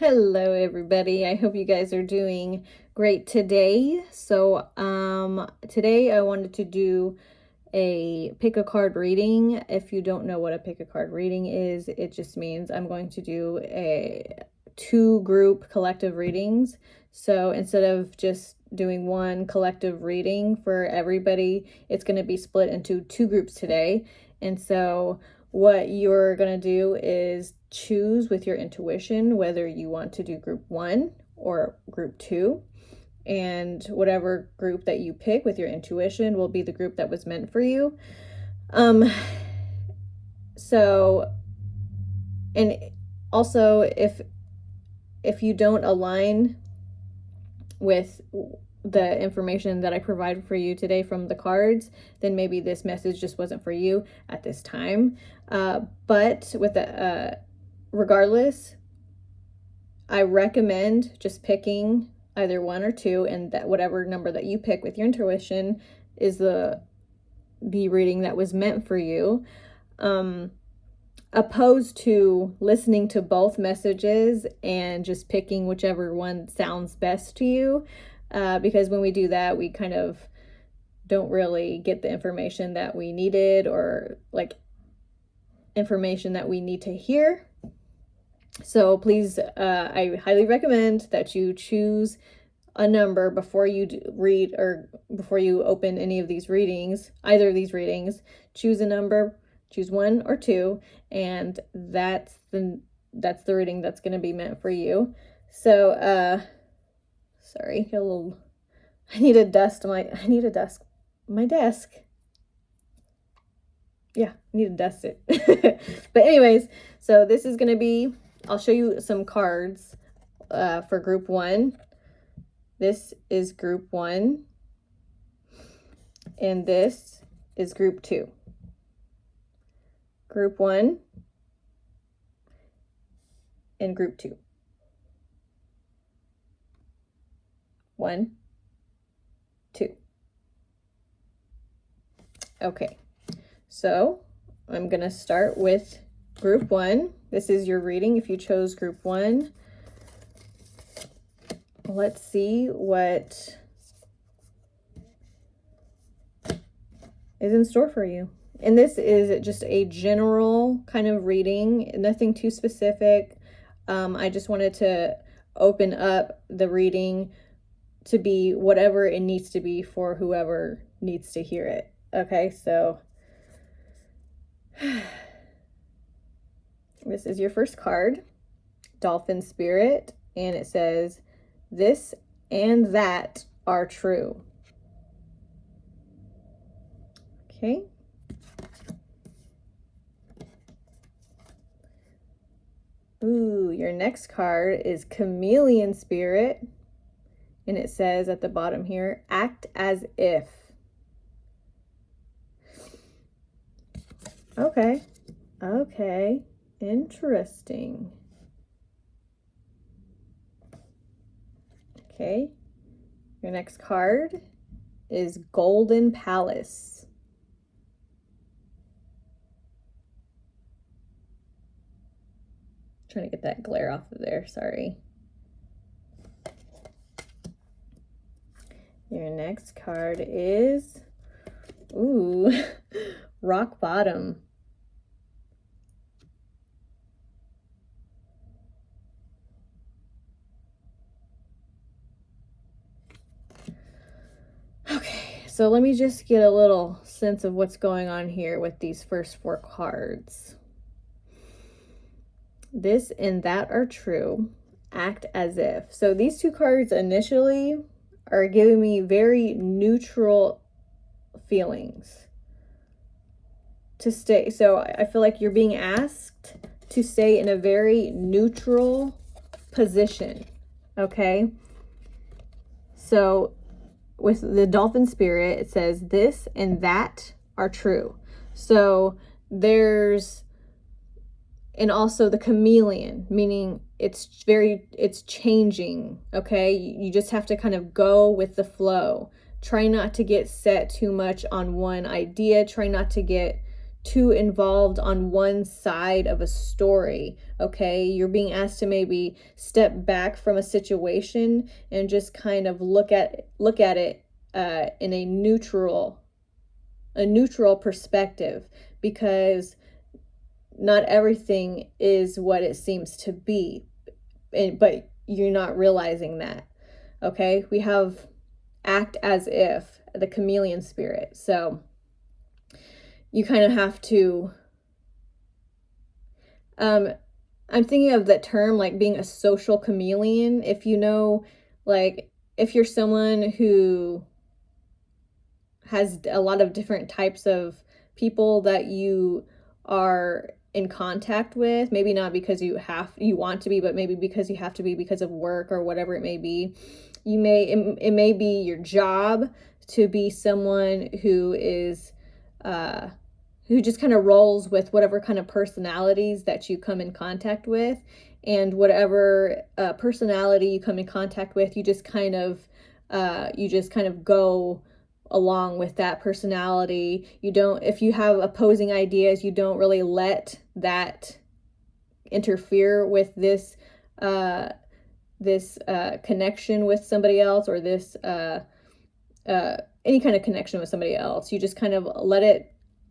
Hello everybody. I hope you guys are doing great today. Today I wanted to do a pick a card reading. If you don't know what a pick a card reading is, it just means I'm going to do two group collective readings. So instead of just doing one collective reading for everybody, it's going to be split into two groups today. And so what you're going to do is choose with your intuition whether you want to do group 1 or group 2. And whatever group that you pick with your intuition will be the group that was meant for you. And also if you don't align with the information that I provide for you today from the cards, then maybe this message just wasn't for you at this time. But with regardless, I recommend just picking either 1 or 2, and that whatever number that you pick with your intuition is the reading that was meant for you. Opposed to listening to both messages and just picking whichever one sounds best to you, because when we do that, we kind of don't really get the information that we needed, or like information that we need to hear. So please, I highly recommend that you choose a number before you read, or before you open any of these readings, either of these readings. Choose a number, choose 1 or 2, and that's the reading that's going to be meant for you. So, sorry, I need to dust my desk. Yeah, I need to dust it. But anyways, so this is going to be, I'll show you some cards for group 1. This is group 1. And this is group 2. Group 1 and group 2. 1, 2. Okay, so I'm going to start with group 1. This is your reading if you chose group 1. Let's see what is in store for you. And this is just a general kind of reading, nothing too specific. I just wanted to open up the reading to be whatever it needs to be for whoever needs to hear it. Okay, so this is your first card, Dolphin Spirit, and it says, "This and that are true." Okay. Ooh, your next card is Chameleon Spirit, and it says at the bottom here, "Act as if." Okay, interesting. Okay, your next card is Golden Palace. Trying to get that glare off of there, sorry. Your next card is, Rock Bottom. Okay, so let me just get a little sense of what's going on here with these first 4 cards. This and that are true. Act as if. So these 2 cards initially are giving me very neutral feelings to stay. So I feel like you're being asked to stay in a very neutral position. Okay. So with the Dolphin Spirit, it says this and that are true. So there's, and also the chameleon, meaning it's changing. Okay. You just have to kind of go with the flow. Try not to get set too much on one idea. Try not to get too involved on one side of a story. Okay, you're being asked to maybe step back from a situation and just kind of look at it in a neutral perspective, because not everything is what it seems to be, but you're not realizing that. Okay, we have act as if, the chameleon spirit. So you kind of have to, I'm thinking of that term, like being a social chameleon. If you know, like if you're someone who has a lot of different types of people that you are in contact with, maybe not because you want to be, but maybe because you have to be because of work or whatever it may be. It may be your job to be someone who is who just kind of rolls with whatever kind of personalities that you come in contact with, and whatever personality you come in contact with, you just kind of go along with that personality. You don't, if you have opposing ideas, you don't really let that interfere with this connection with somebody else, or this any kind of connection with somebody else. You just kind of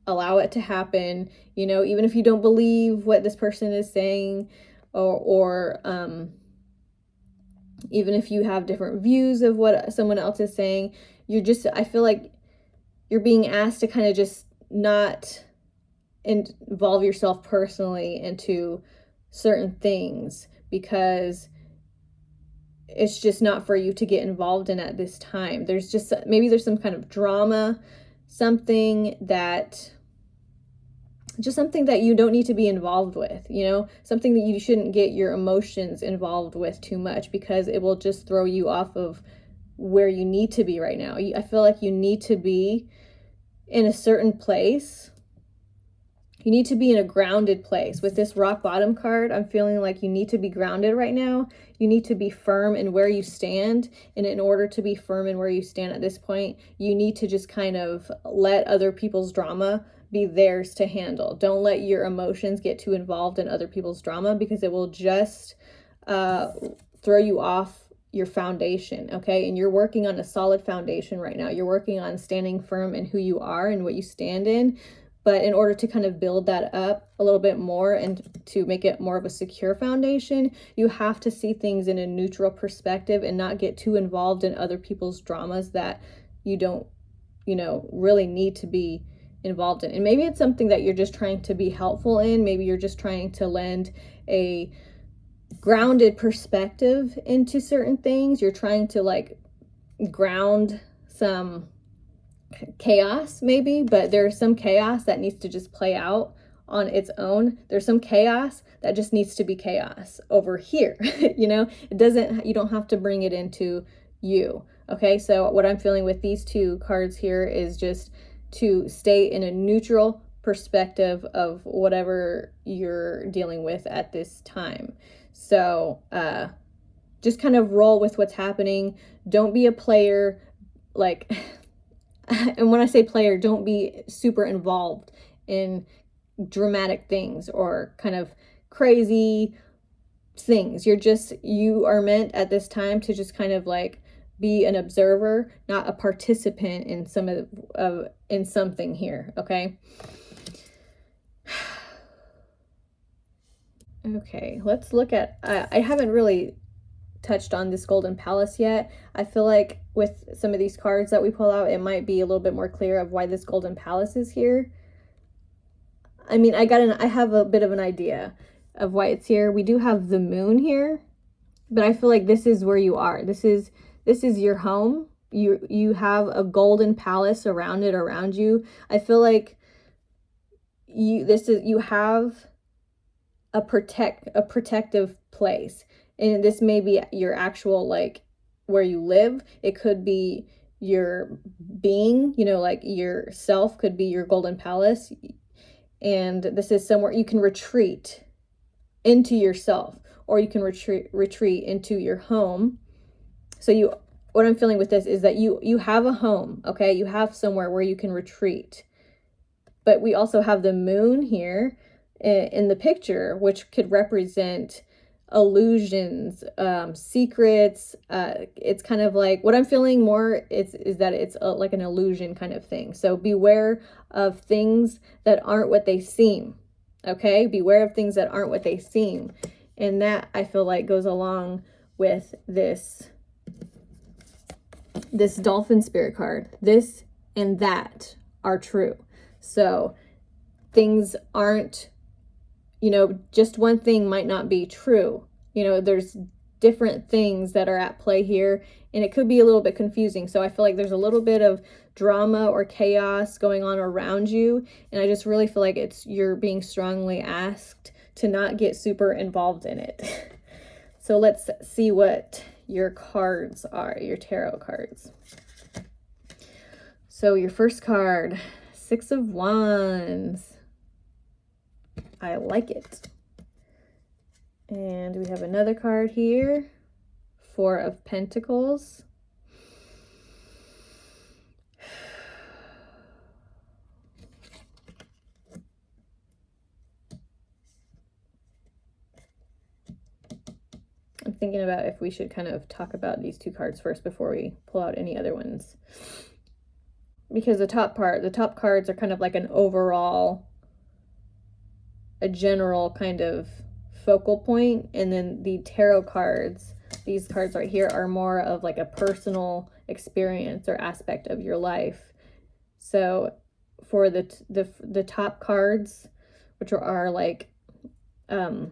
allow it to happen, even if you don't believe what this person is saying, or even if you have different views of what someone else is saying. I feel like you're being asked to kind of just not involve yourself personally into certain things, because it's just not for you to get involved in at this time. There's some kind of drama, something that you don't need to be involved with, something that you shouldn't get your emotions involved with too much, because it will just throw you off of where you need to be right now. I feel like you need to be in a certain place. You need to be in a grounded place. With this rock bottom card, I'm feeling like you need to be grounded right now. You need to be firm in where you stand. And in order to be firm in where you stand at this point, you need to just kind of let other people's drama be theirs to handle. Don't let your emotions get too involved in other people's drama, because it will just throw you off your foundation. Okay, and you're working on a solid foundation right now. You're working on standing firm in who you are and what you stand in. But in order to kind of build that up a little bit more and to make it more of a secure foundation, you have to see things in a neutral perspective and not get too involved in other people's dramas that you don't, really need to be involved in. And maybe it's something that you're just trying to be helpful in. Maybe you're just trying to lend a grounded perspective into certain things. You're trying to ground some chaos maybe, but there's some chaos that needs to just play out on its own. There's some chaos that just needs to be chaos over here. You don't have to bring it into you. Okay, so what I'm feeling with these two cards here is just to stay in a neutral perspective of whatever you're dealing with at this time. So just kind of roll with what's happening. Don't be a player, and when I say player, don't be super involved in dramatic things or kind of crazy things. You are meant at this time to just kind of be an observer, not a participant in in something here. Okay. Okay, let's look at, I haven't really touched on this Golden Palace yet. I feel like with some of these cards that we pull out, it might be a little bit more clear of why this Golden Palace is here. I mean, I have a bit of an idea of why it's here. We do have the moon here, but I feel like this is where you are. This is your home. You have a golden palace around you. I feel like you have a protective place. And this may be your actual, where you live. It could be your being, yourself could be your golden palace. And this is somewhere you can retreat into yourself, or you can retreat into your home. So what I'm feeling with this is that you have a home, okay? You have somewhere where you can retreat. But we also have the moon here in the picture, which could represent illusions, secrets. It's kind of like what I'm feeling more is that it's like an illusion kind of thing. So beware of things that aren't what they seem. Okay, beware of things that aren't what they seem. And that, I feel like, goes along with this dolphin spirit card. This and that are true. So things aren't, just one thing might not be true. There's different things that are at play here, and it could be a little bit confusing. So I feel like there's a little bit of drama or chaos going on around you, and I just really feel like you're being strongly asked to not get super involved in it. So let's see what your cards are, your tarot cards. So your first card, 6 of Wands. I like it. And we have another card here, 4 of Pentacles. I'm thinking about if we should kind of talk about these 2 cards first before we pull out any other ones. Because the top cards are kind of like an overall, a general kind of focal point. And then the tarot cards, these cards right here, are more of like a personal experience or aspect of your life. So for the top cards, which are like the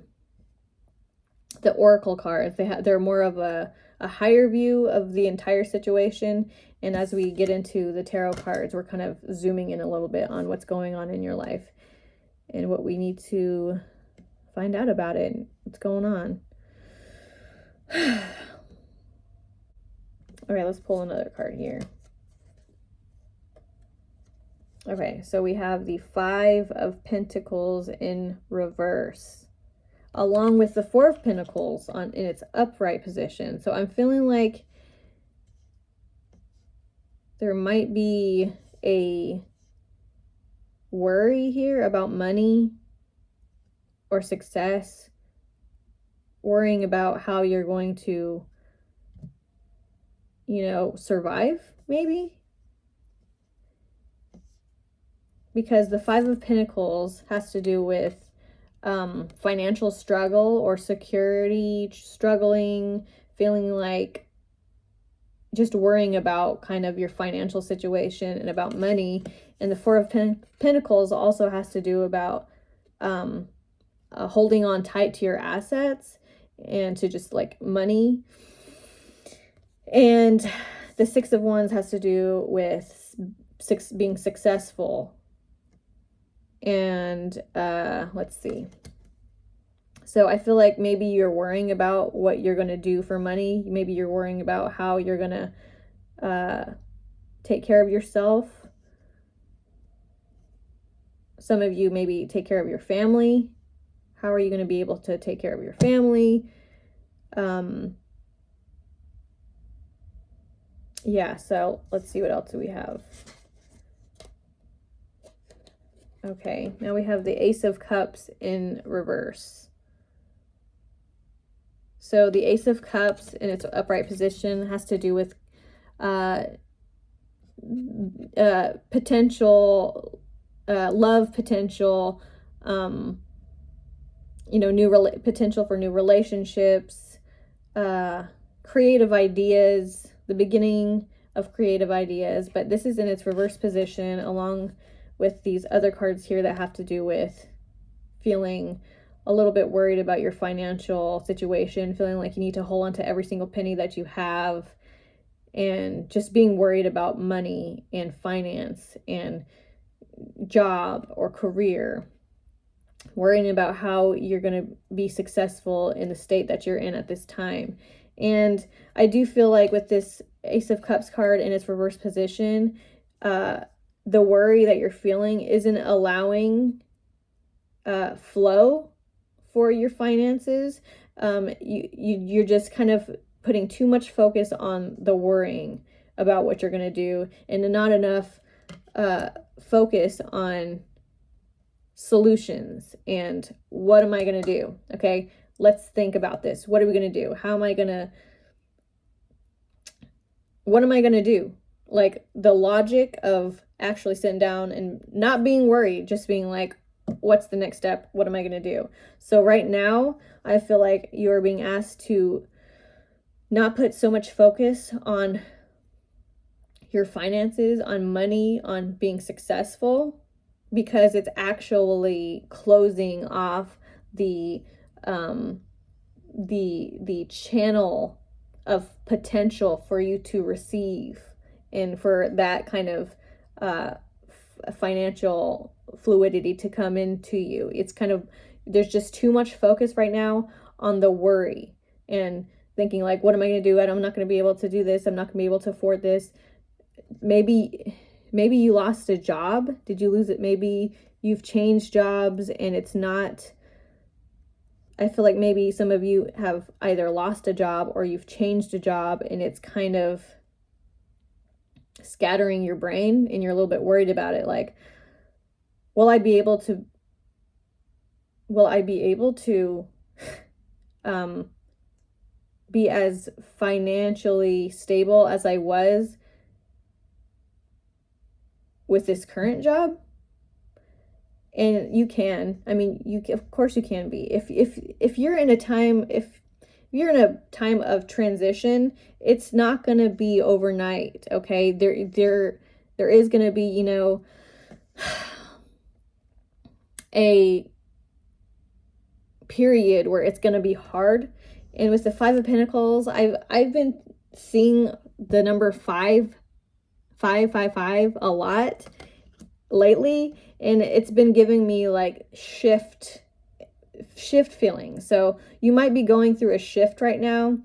oracle cards, they're more of a higher view of the entire situation. And as we get into the tarot cards, we're kind of zooming in a little bit on what's going on in your life and what we need to find out about it, what's going on. Okay, let's pull another card here. Okay, so we have the 5 of Pentacles in reverse, along with the 4 of Pentacles in its upright position. So I'm feeling like there might be a worry here about money or success, worrying about how you're going to, survive, maybe. Because the 5 of Pentacles has to do with financial struggle or security, struggling, feeling like just worrying about kind of your financial situation and about money. And the 4 of Pentacles also has to do about holding on tight to your assets and to just like money. And the 6 of Wands has to do with being successful. And let's see. So I feel like maybe you're worrying about what you're going to do for money. Maybe you're worrying about how you're going to take care of yourself. Some of you maybe take care of your family. How are you going to be able to take care of your family? Yeah, so let's see, what else do we have? Okay, now we have the Ace of Cups in reverse. So the Ace of Cups in its upright position has to do with potential, love potential, potential for new relationships, creative ideas, the beginning of creative ideas. But this is in its reverse position, along with these other cards here that have to do with feeling a little bit worried about your financial situation, feeling like you need to hold on to every single penny that you have, and just being worried about money and finance and job or career, worrying about how you're going to be successful in the state that you're in at this time. And I do feel like with this Ace of Cups card in its reverse position, the worry that you're feeling isn't allowing flow for your finances. You're just kind of putting too much focus on the worrying about what you're going to do, and not enough focus on solutions and what am I going to do? Okay, let's think about this. What are we going to do? What am I going to do? Like the logic of actually sitting down and not being worried, just being like, what's the next step? What am I going to do? So right now, I feel like you're being asked to not put so much focus on your finances, on money, on being successful, because it's actually closing off the channel of potential for you to receive and for that kind of financial fluidity to come into you. It's kind of, there's just too much focus right now on the worry and thinking like, what am I going to do? I'm not going to be able to do this. I'm not going to be able to afford this. Maybe you lost a job. Did you lose it? Maybe you've changed jobs and it's not, I feel like maybe some of you have either lost a job or you've changed a job and it's kind of scattering your brain and you're a little bit worried about it. Like, will I be able to be as financially stable as I was with this current job? And you can. I mean, of course you can be. If you're in a time of transition, it's not going to be overnight, okay? There is going to be, a period where it's going to be hard. And with the 5 of Pentacles, I've been seeing the number 555 a lot lately, and it's been giving me like shift feeling. So you might be going through a shift right now.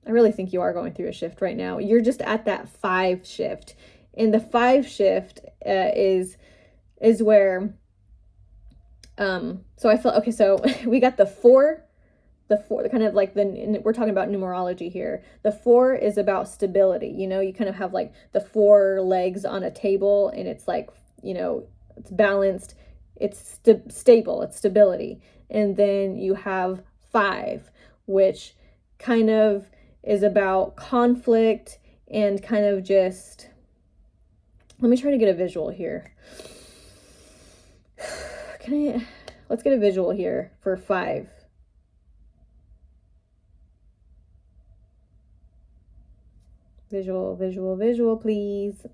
I really think you are going through a shift right now. You're just at that 5 shift, and the 5 shift is where so I feel okay. So we got the 4 kind of like we're talking about numerology here. The 4 is about stability. You kind of have like the 4 legs on a table, and it's like, it's balanced, it's stable, it's stability. And then you have 5, which kind of is about conflict and kind of just, let me try to get a visual here. Let's get a visual here for 5. Visual, please.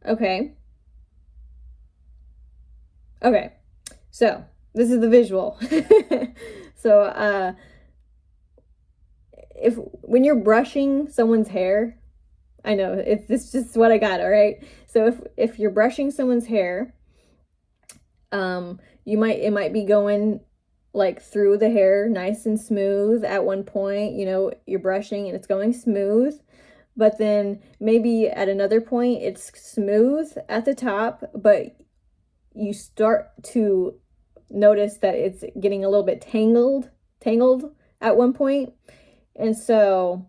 Okay. So this is the visual. So when you're brushing someone's hair, I know it's just what I got. All right. So if you're brushing someone's hair, it might be going like through the hair nice and smooth at one point. You're brushing and it's going smooth. But then maybe at another point it's smooth at the top, but you start to notice that it's getting a little bit tangled at one point. And so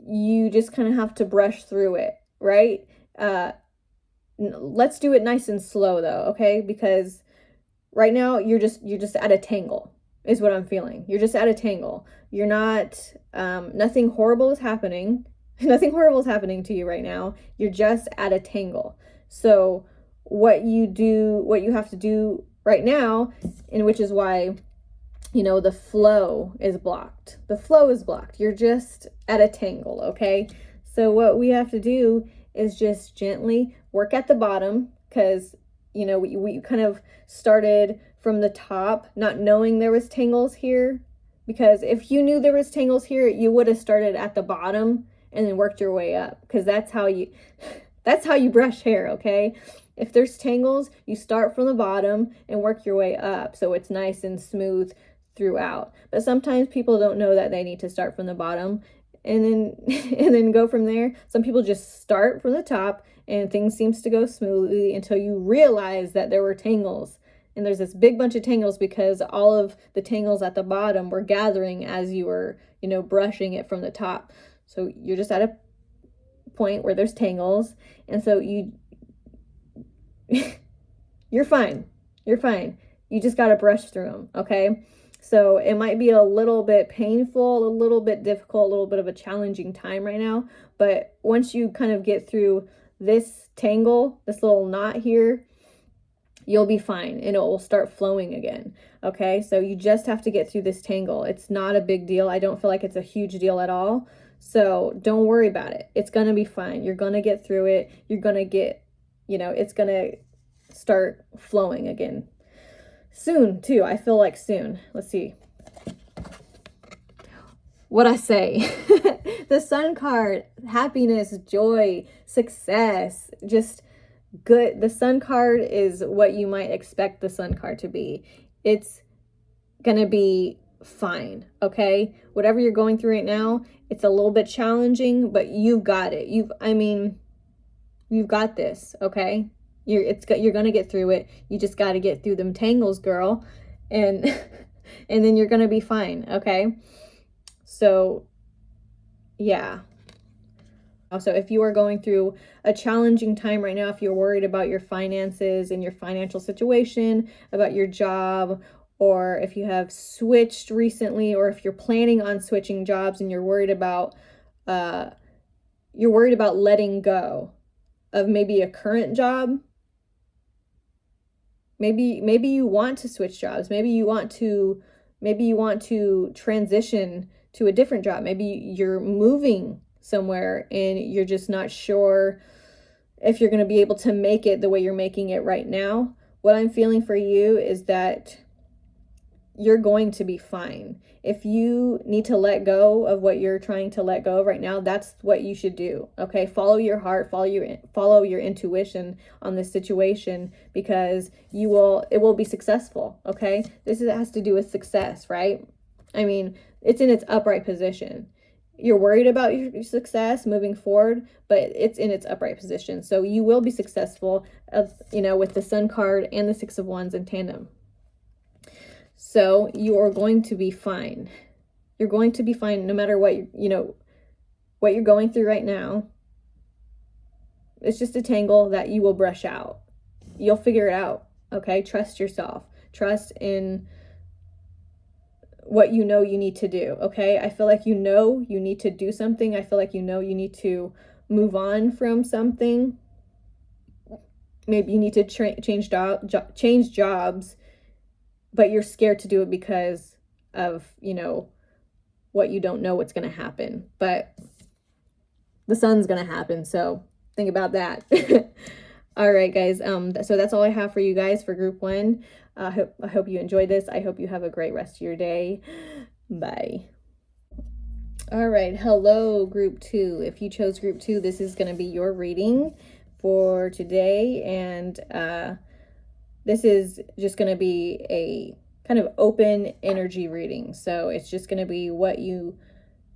you just kind of have to brush through it, right? Let's do it nice and slow though, okay? Because right now you're just at a tangle is what I'm feeling. You're just at a tangle. You're not, nothing horrible is happening. Nothing horrible is happening to you right now. You're just at a tangle. So what you have to do right now, and which is why, the flow is blocked. The flow is blocked. You're just at a tangle, okay? So what we have to do is just gently work at the bottom, because, we kind of started from the top, not knowing there was tangles here. Because if you knew there was tangles here, you would have started at the bottom and then worked your way up, because that's how you brush hair, okay? If there's tangles, you start from the bottom and work your way up so it's nice and smooth throughout. But sometimes people don't know that they need to start from the bottom and then and then go from there. Some people just start from the top and things seems to go smoothly until you realize that there were tangles. And there's this big bunch of tangles because all of the tangles at the bottom were gathering as you were, brushing it from the top. So you're just at a point where there's tangles, and so you're fine. You're fine. You just got to brush through them, okay? So it might be a little bit painful, a little bit difficult, a little bit of a challenging time right now, but once you kind of get through this tangle, this little knot here, you'll be fine and it will start flowing again. Okay, so you just have to get through this tangle. It's not a big deal. I don't feel like it's a huge deal at all. So don't worry about it. It's going to be fine. You're going to get through it. You're going to get, it's going to start flowing again. Soon, too. I feel like soon. Let's see. What I say. The Sun card, happiness, joy, success, just good. The Sun card is what you might expect the Sun card to be. It's gonna be fine, okay? Whatever you're going through right now, it's a little bit challenging, but you've got it. You've got this, okay? You're gonna get through it. You just got to get through them tangles, girl, and and then you're gonna be fine, okay? So yeah. Also, if you are going through a challenging time right now, if you're worried about your finances and your financial situation, about your job, or if you have switched recently, or if you're planning on switching jobs and you're worried about letting go of maybe a current job, maybe you want to switch jobs, maybe you want to transition to a different job, maybe you're moving somewhere and you're just not sure if you're going to be able to make it the way you're making it right now. What I'm feeling for you is that you're going to be fine. If you need to let go of what you're trying to let go of right now, that's what you should do. Okay, follow your heart, follow your intuition on this situation, because it will be successful. Okay, has to do with success, right? I mean, it's in its upright position. You're worried about your success moving forward, but it's in its upright position. So you will be successful, with the Sun card and the Six of Wands in tandem. So you are going to be fine. You're going to be fine no matter what what you're going through right now. It's just a tangle that you will brush out. You'll figure it out. Okay? Trust yourself. Trust in what you need to do. Okay? I feel like you need to do something. I feel like you need to move on from something. Maybe you need to change jobs, but you're scared to do it because of, what you don't know what's going to happen. But the sun's going to happen, so think about that. All right, guys. So that's all I have for you guys for group 1. I hope you enjoyed this. I hope you have a great rest of your day. Bye. All right. Hello, group 2. If you chose group 2, this is going to be your reading for today. And this is just going to be a kind of open energy reading. So it's just going to be what you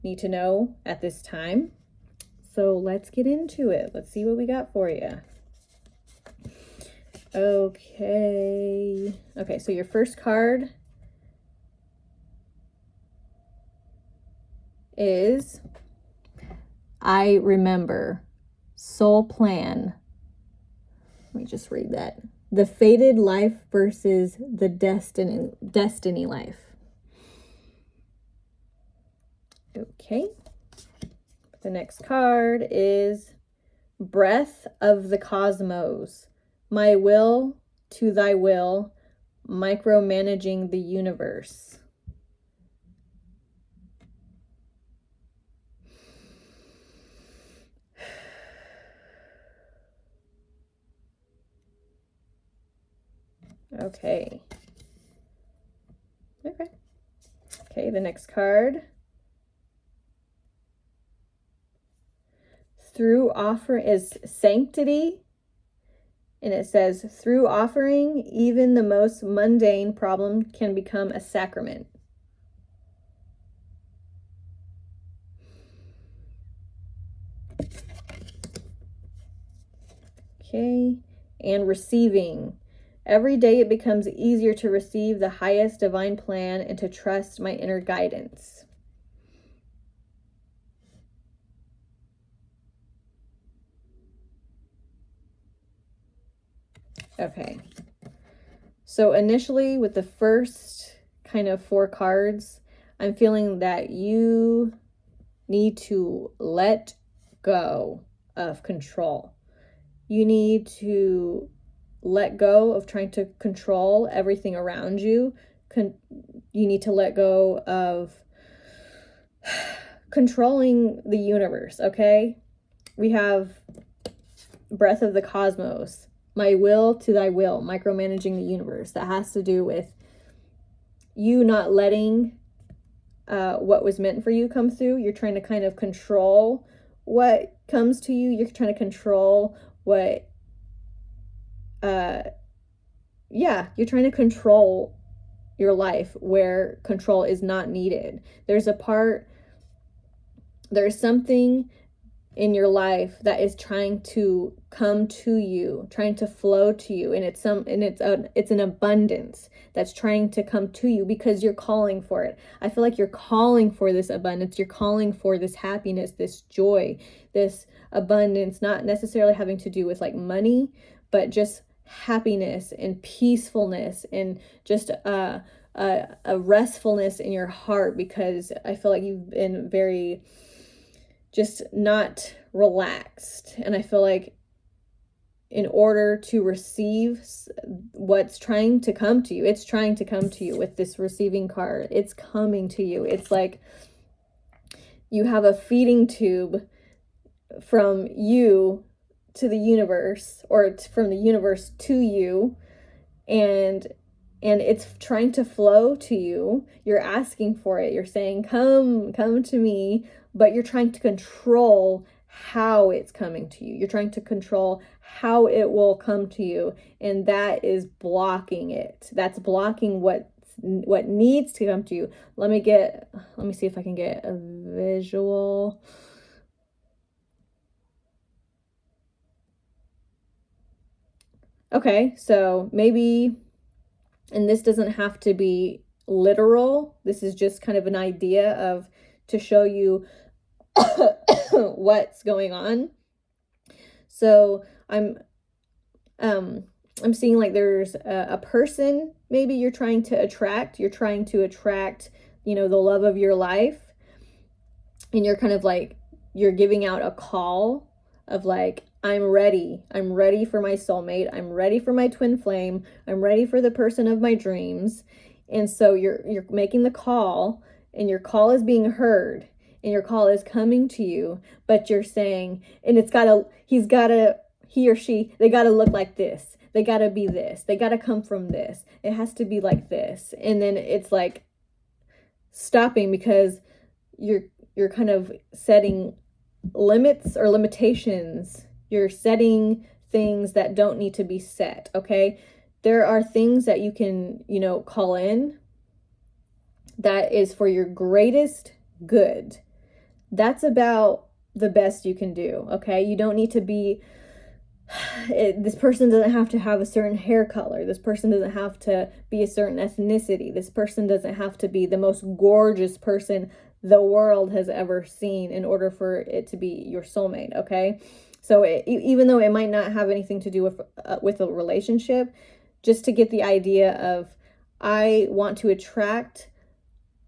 need to know at this time. So let's get into it. Let's see what we got for you. Okay, so your first card is I Remember, Soul Plan. Let me just read that. The fated life versus the destiny life. Okay. The next card is Breath of the Cosmos. My will to thy will, micromanaging the universe. Okay, the next card. Through offer is Sanctity. And it says, through offering, even the most mundane problem can become a sacrament. Okay. And receiving. Every day it becomes easier to receive the highest divine plan and to trust my inner guidance. Okay. So initially with the first kind of 4 cards, I'm feeling that you need to let go of control. You need to let go of trying to control everything around you. You need to let go of controlling the universe, okay? We have breath of the cosmos, my will to thy will, micromanaging the universe. That has to do with you not letting what was meant for you come through. You're trying to kind of control what comes to you. You're trying to control what you're trying to control your life where control is not needed. There's something in your life that is trying to come to you, trying to flow to you, and it's an abundance that's trying to come to you because you're calling for it. I feel like you're calling for this abundance. You're calling for this happiness, this joy, this abundance, not necessarily having to do with like money, but just happiness and peacefulness and just a restfulness in your heart, because I feel like you've been very just not relaxed. And I feel like in order to receive what's trying to come to you, it's trying to come to you with this receiving card. It's coming to you. It's like you have a feeding tube from you to the universe, or from the universe to you, and it's trying to flow to you. You're asking for it. You're saying, come to me, but you're trying to control how it's coming to you. You're trying to control how it will come to you, and that is blocking it. That's blocking what needs to come to you. Let me see if I can get a visual. Okay, so maybe, and this doesn't have to be literal. This is just kind of an idea of to show you what's going on. So I'm seeing like there's a person maybe you're trying to attract. You're trying to attract, the love of your life. And you're kind of like, you're giving out a call of like, I'm ready for my soulmate. I'm ready for my twin flame. I'm ready for the person of my dreams. And so you're making the call, and your call is being heard, and your call is coming to you, but you're saying, and he or she, they gotta look like this. They gotta be this. They gotta come from this. It has to be like this. And then it's like stopping because you're kind of setting limits or limitations. You're setting things that don't need to be set, okay? There are things that you can, call in that is for your greatest good. That's about the best you can do, okay? You don't need to be, this person doesn't have to have a certain hair color. This person doesn't have to be a certain ethnicity. This person doesn't have to be the most gorgeous person the world has ever seen in order for it to be your soulmate, okay? So even though it might not have anything to do with a relationship, just to get the idea of, I want to attract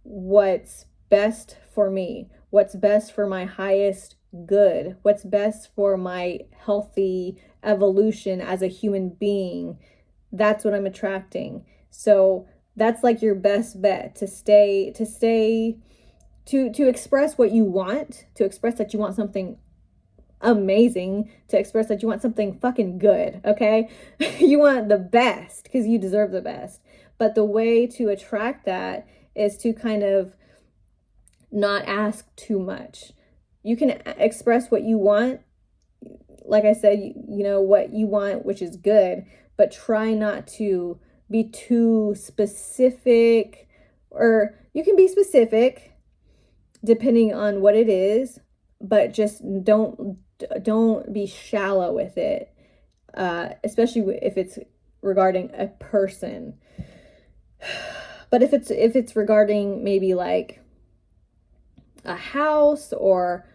what's best for me, what's best for my highest good, what's best for my healthy evolution as a human being. That's what I'm attracting. So that's like your best bet to express what you want, to express that you want something amazing, to express that you want something fucking good, okay? You want the best because you deserve the best. But the way to attract that is to kind of not ask too much. You can express what you want, like I said, what you want, which is good, but try not to be too specific, or you can be specific depending on what it is, but just don't be shallow with it, especially if it's regarding a person. But if it's regarding maybe like a house or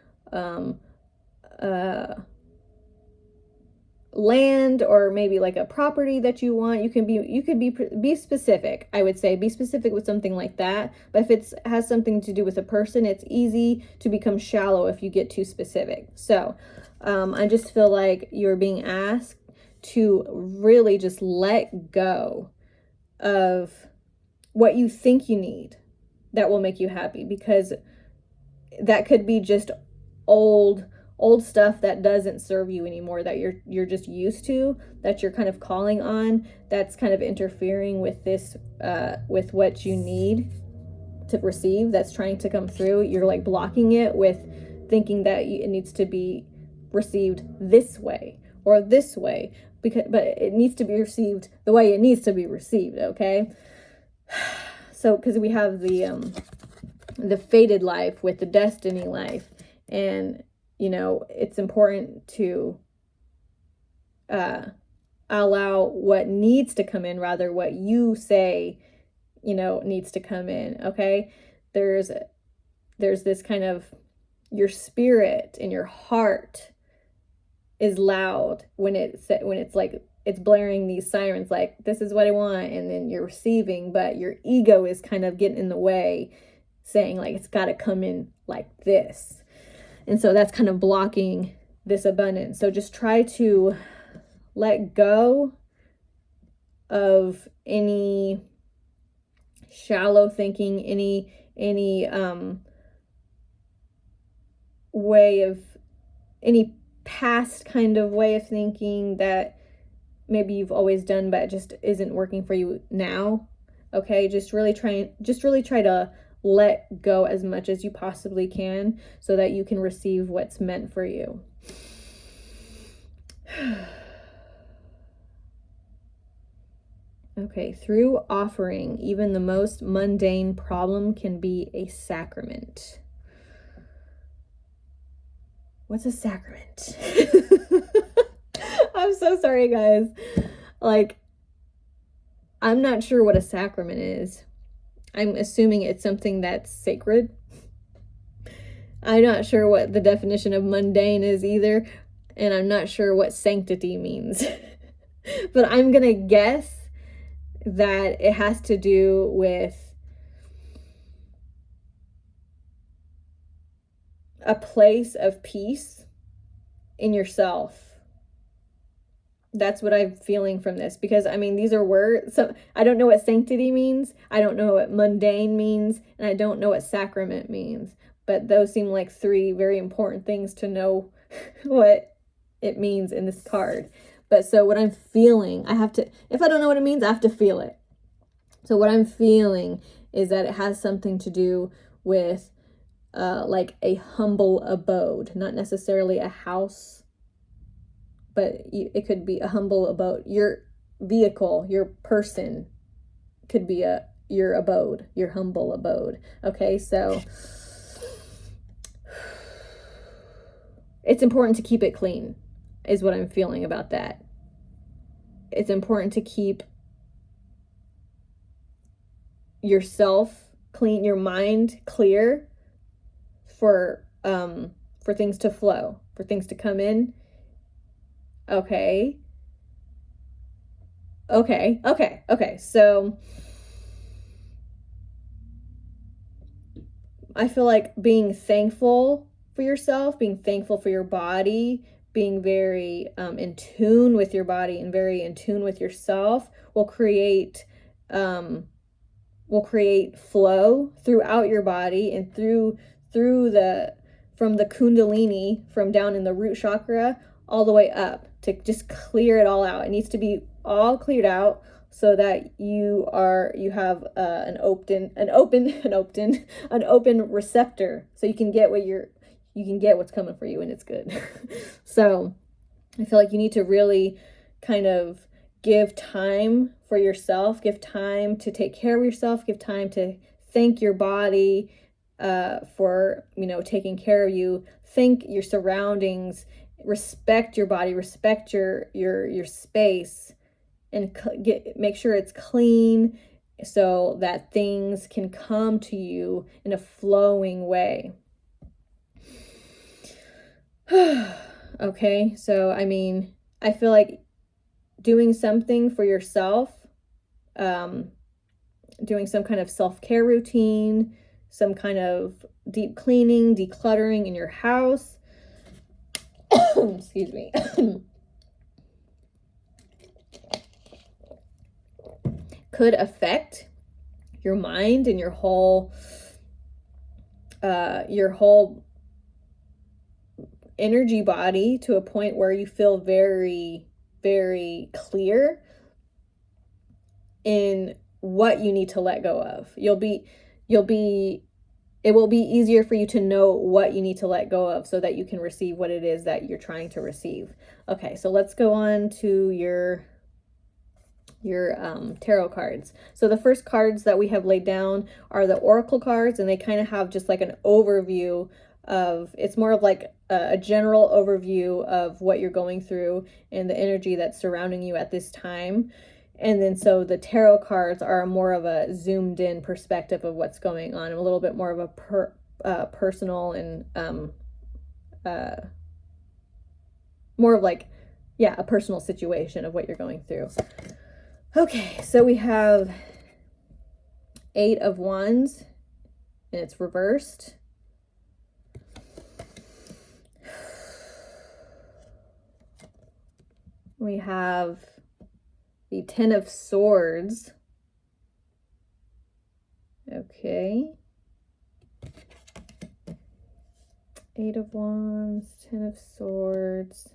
land, or maybe like a property that you want, you could be specific. I would say be specific with something like that. But if it has something to do with a person, it's easy to become shallow if you get too specific. So I just feel like you're being asked to really just let go of what you think you need that will make you happy, because that could be just old stuff that doesn't serve you anymore, that you're just used to, that you're kind of calling on, that's kind of interfering with this with what you need to receive, that's trying to come through. You're like blocking it with thinking that it needs to be received this way or this way, but it needs to be received the way it needs to be received, okay? So because we have the fated life with the destiny life, and it's important to allow what needs to come in, rather what you say needs to come in. Okay, there's this kind of, your spirit and your heart is loud when it's like it's blaring these sirens like, this is what I want, and then you're receiving, but your ego is kind of getting in the way, saying like it's got to come in like this. And so that's kind of blocking this abundance. So just try to let go of any shallow thinking, any way of, any past kind of way of thinking that maybe you've always done but just isn't working for you now. Okay, just really try to let go as much as you possibly can, so that you can receive what's meant for you. Okay, through offering, even the most mundane problem can be a sacrament. What's a sacrament? I'm so sorry, guys. Like, I'm not sure what a sacrament is. I'm assuming it's something that's sacred. I'm not sure what the definition of mundane is either, and I'm not sure what sanctity means. But I'm going to guess that it has to do with a place of peace in yourself. That's what I'm feeling from this, because I mean, these are words. So I don't know what sanctity means. I don't know what mundane means, and I don't know what sacrament means. But those seem like three very important things to know what it means in this card. But so what I'm feeling, if I don't know what it means, I have to feel it. So what I'm feeling is that it has something to do with like a humble abode, not necessarily a house, but it could be a humble abode. Your vehicle, your person could be your abode, your humble abode. Okay, so it's important to keep it clean, is what I'm feeling about that. It's important to keep yourself clean, your mind clear for things to flow, for things to come in. Okay. So I feel like being thankful for yourself, being thankful for your body, being very in tune with your body and very in tune with yourself will create flow throughout your body, and through from the kundalini, from down in the root chakra all the way up, to just clear it all out. It needs to be all cleared out, so that you have an open receptor, so you can get what's coming for you, and it's good. So I feel like you need to really kind of give time for yourself, give time to take care of yourself, give time to thank your body, for, taking care of you. Think your surroundings, respect your body, respect your space, and make sure it's clean so that things can come to you in a flowing way. Okay, so I feel like doing something for yourself, doing some kind of self-care routine, some kind of deep cleaning, decluttering in your house. Excuse me. Could affect your mind and your whole energy body to a point where you feel very, very clear in what you need to let go of. It will be easier for you to know what you need to let go of so that you can receive what it is that you're trying to receive. Okay, so let's go on to your tarot cards. So the first cards that we have laid down are the oracle cards, and they kind of have just like an overview of, it's more of like a general overview of what you're going through and the energy that's surrounding you at this time. And then so the tarot cards are more of a zoomed in perspective of what's going on, and a little bit more of a personal and more of like, a personal situation of what you're going through. Okay, so we have 8 of Wands, and it's reversed. We have the 10 of Swords. Okay. 8 of Wands, 10 of Swords.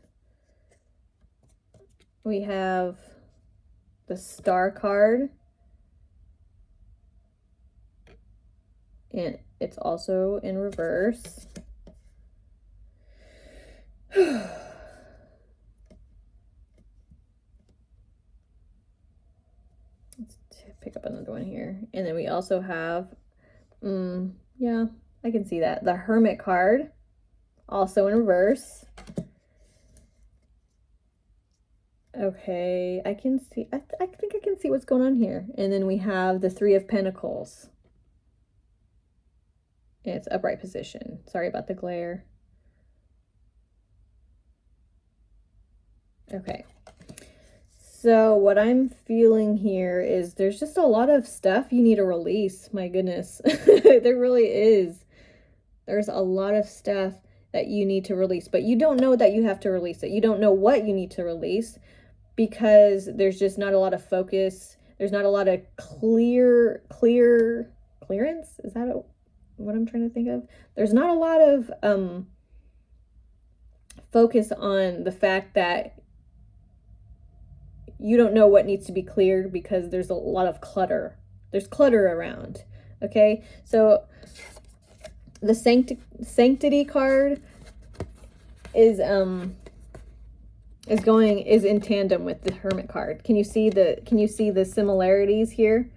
We have the Star card, and it's also in reverse. Let's pick up another one here. And then we also have, yeah, I can see that. The Hermit card, also in reverse. Okay, I can see, I think I can see what's going on here. And then we have the 3 of Pentacles. And it's upright position. Sorry about the glare. Okay. So what I'm feeling here is there's just a lot of stuff you need to release. My goodness. There really is. There's a lot of stuff that you need to release, but you don't know that you have to release it. You don't know what you need to release, because there's just not a lot of focus. There's not a lot of clearance. Is that what I'm trying to think of? There's not a lot of focus on the fact that you don't know what needs to be cleared, because there's a lot of clutter. There's clutter around. Okay, so the sanctity card is in tandem with the Hermit card. Can you see the similarities here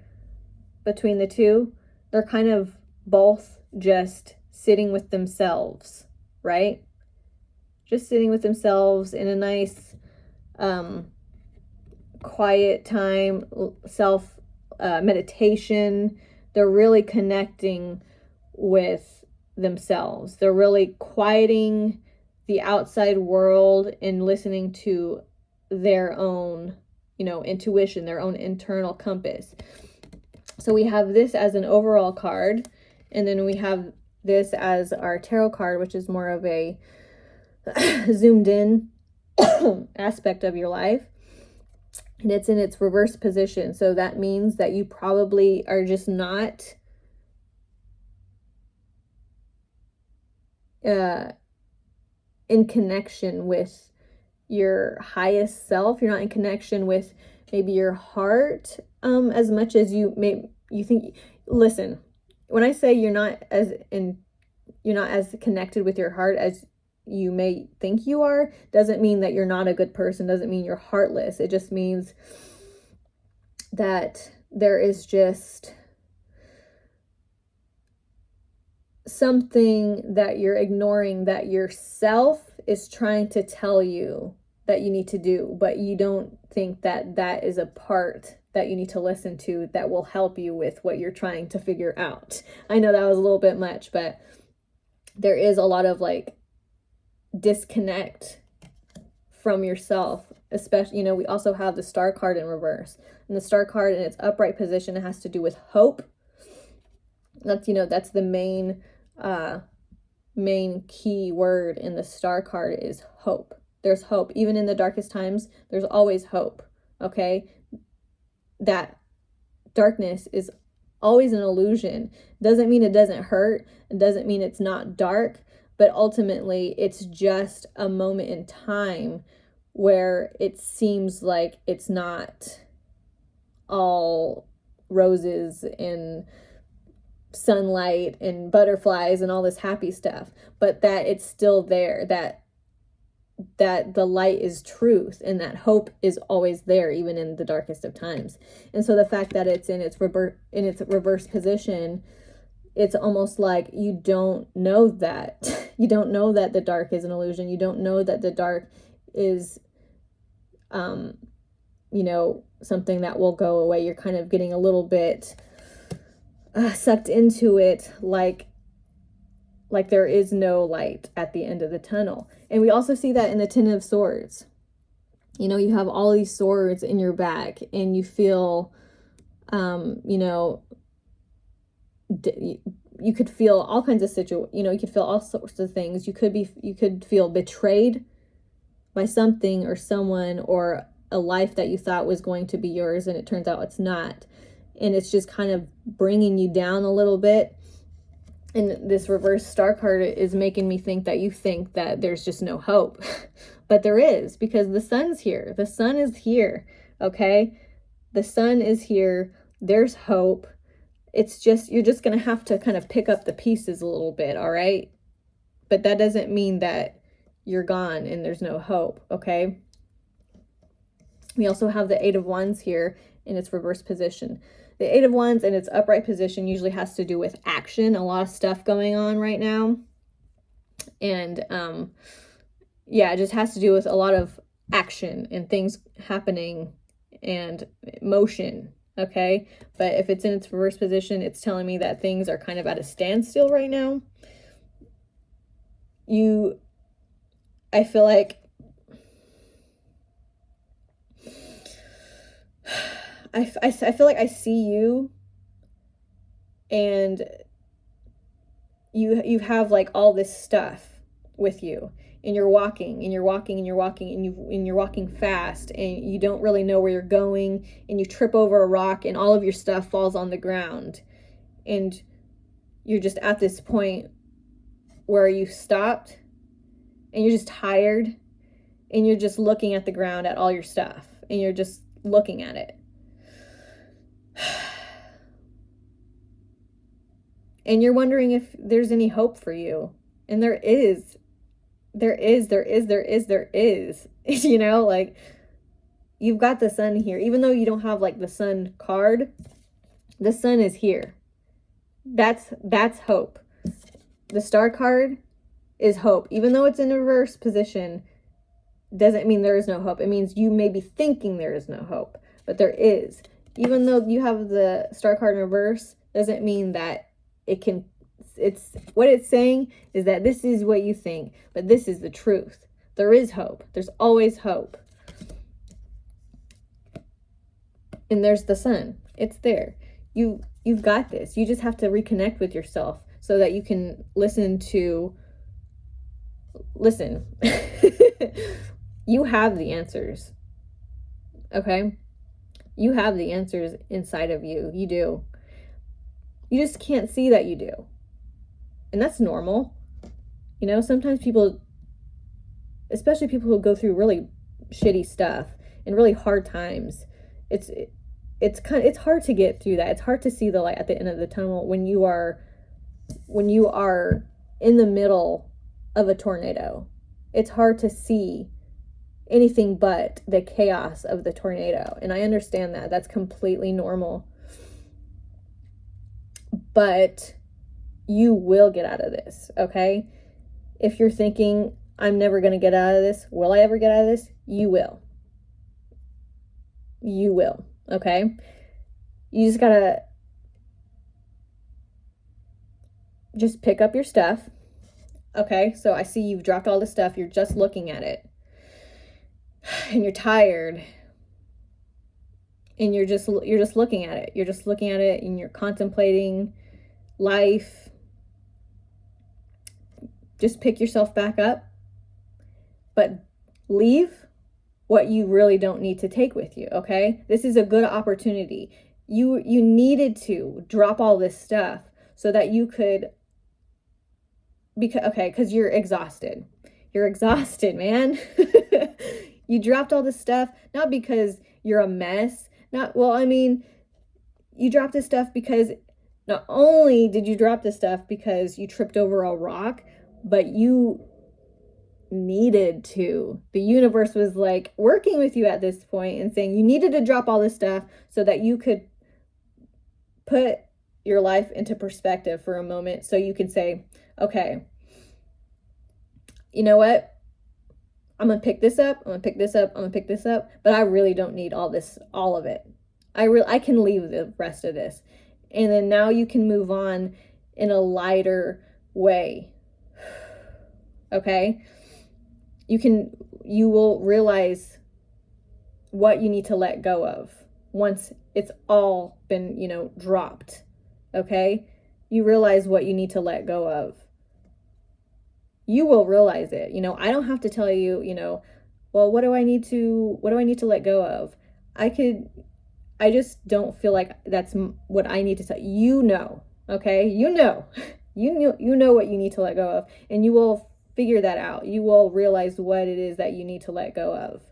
between the two? They're kind of both just sitting with themselves, right? Just sitting with themselves in a nice quiet time, self meditation. They're really connecting with themselves. They're really quieting the outside world and listening to their own, intuition, their own internal compass. So we have this as an overall card, and then we have this as our tarot card, which is more of a zoomed in aspect of your life. And it's in its reverse position. So that means that you probably are just not in connection with your highest self. You're not in connection with maybe your heart as much as you think. Listen, when I say you're not as connected with your heart as you may think you are, doesn't mean that you're not a good person, doesn't mean you're heartless. It just means that there is just something that you're ignoring that yourself is trying to tell you that you need to do, but you don't think that that is a part that you need to listen to that will help you with what you're trying to figure out. I know that was a little bit much, but there is a lot of like disconnect from yourself, especially, we also have the star card in reverse, and the star card in its upright position, it has to do with hope. That's the main key word in the star card is hope. There's hope. Even in the darkest times, there's always hope. Okay? That darkness is always an illusion. Doesn't mean it doesn't hurt. It doesn't mean it's not dark, but ultimately it's just a moment in time where it seems like it's not all roses and sunlight and butterflies and all this happy stuff, but that it's still there, that the light is truth, and that hope is always there even in the darkest of times. And so the fact that it's in its reverse position, it's almost like you don't know that you don't know that the dark is an illusion. You don't know that the dark is something that will go away. You're kind of getting a little bit sucked into it, like there is no light at the end of the tunnel. And we also see that in the Ten of Swords. You have all these swords in your back, and you feel, you could feel all kinds of you could feel all sorts of things. You could feel betrayed by something or someone, or a life that you thought was going to be yours, and it turns out it's not. And it's just kind of bringing you down a little bit. And this reverse star card is making me think that you think that there's just no hope. But there is, because the sun's here. The sun is here, okay? The sun is here. There's hope. It's just, you're just going to have to kind of pick up the pieces a little bit, all right? But that doesn't mean that you're gone and there's no hope, okay? We also have the Eight of Wands here in its reverse position. The Eight of Wands in its upright position usually has to do with action, a lot of stuff going on right now. And it just has to do with a lot of action and things happening and motion, okay? But if it's in its reverse position, it's telling me that things are kind of at a standstill right now. I feel like I feel like I see you, and you have like all this stuff with you, and you're walking and you're walking and you're walking and you're walking fast, and you don't really know where you're going, and you trip over a rock and all of your stuff falls on the ground, and you're just at this point where you stopped and you're just tired, and you're just looking at the ground at all your stuff, and you're just looking at it. And you're wondering if there's any hope for you. And there is. Like, you've got the sun here. Even though you don't have like the sun card, the sun is here. That's hope. The star card is hope. Even though it's in a reverse position, doesn't mean there is no hope. It means you may be thinking there is no hope, but there is. Even though you have the star card in reverse, doesn't mean that it's what it's saying is that this is what you think, but this is the truth. There is hope. There's always hope. And there's the sun. It's there. You've got this. You just have to reconnect with yourself so that you can listen. You have the answers. Okay? You have the answers inside of you. You do. You just can't see that you do. And that's normal. Sometimes people, especially people who go through really shitty stuff and really hard times, it's hard to get through that. It's hard to see the light at the end of the tunnel when you are in the middle of a tornado. It's hard to see anything but the chaos of the tornado. And I understand that. That's completely normal. But you will get out of this, okay? If you're thinking, I'm never going to get out of this, will I ever get out of this? You will. You will, okay? You just gotta just pick up your stuff, okay? So I see you've dropped all the stuff, you're just looking at it, and you're tired, and you're just looking at it. You're just looking at it, and you're contemplating life. Just pick yourself back up, but leave what you really don't need to take with you, okay? This is a good opportunity. You needed to drop all this stuff so that you could, because you're exhausted. You're exhausted, man. You dropped all this stuff, not because you're a mess. You dropped this stuff because not only did you drop this stuff because you tripped over a rock, but you needed to. The universe was like working with you at this point and saying you needed to drop all this stuff so that you could put your life into perspective for a moment, so you could say, okay, you know what? I'm going to pick this up. I'm going to pick this up. I'm going to pick this up, but I really don't need all of it. I can leave the rest of this. And then now you can move on in a lighter way. Okay? You will realize what you need to let go of once it's all been, dropped. Okay? You realize what you need to let go of. You will realize it. I don't have to tell you, well, what do I need to let go of? I just don't feel like that's what I need to tell you. Okay? You know what you need to let go of, and you will figure that out. You will realize what it is that you need to let go of.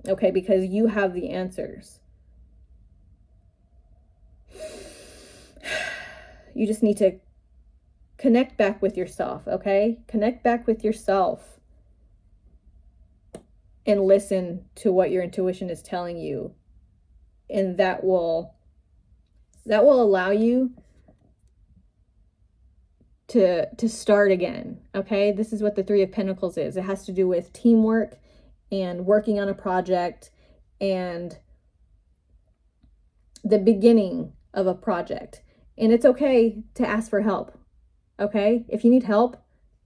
Okay? Because you have the answers. You just need to connect back with yourself, okay? Connect back with yourself and listen to what your intuition is telling you. And that will allow you to start again, okay? This is what the Three of Pentacles is. It has to do with teamwork and working on a project and the beginning of a project. And it's okay to ask for help. Okay? If you need help,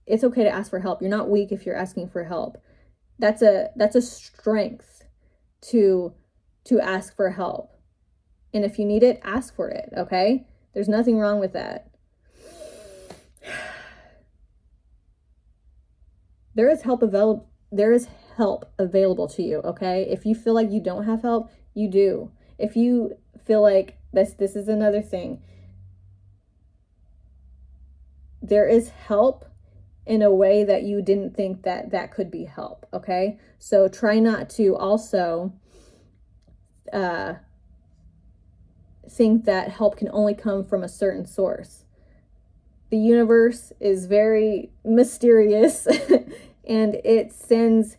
it's okay to ask for help. You're not weak if you're asking for help. That's a strength to ask for help. And if you need it, ask for it, okay? There's nothing wrong with that. There is help available to you, okay? If you feel like you don't have help, you do. If you feel like this is another thing, there is help in a way that you didn't think that could be help, okay? So try not to also think that help can only come from a certain source. The universe is very mysterious and it sends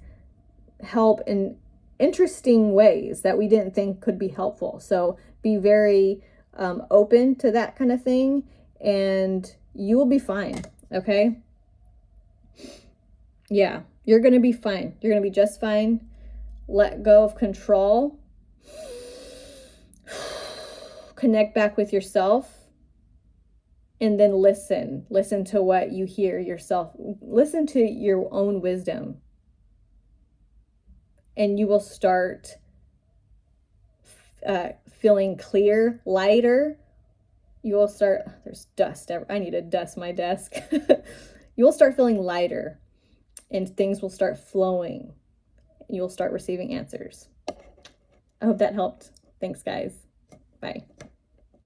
help in interesting ways that we didn't think could be helpful. So be very open to that kind of thing, and you will be fine, okay? Yeah, you're going to be fine. You're going to be just fine. Let go of control. Connect back with yourself. And then listen. Listen to what you hear yourself. Listen to your own wisdom. And you will start feeling clear, lighter. You will start, there's dust. I need to dust my desk. You will start feeling lighter and things will start flowing. You will start receiving answers. I hope that helped. Thanks, guys. Bye.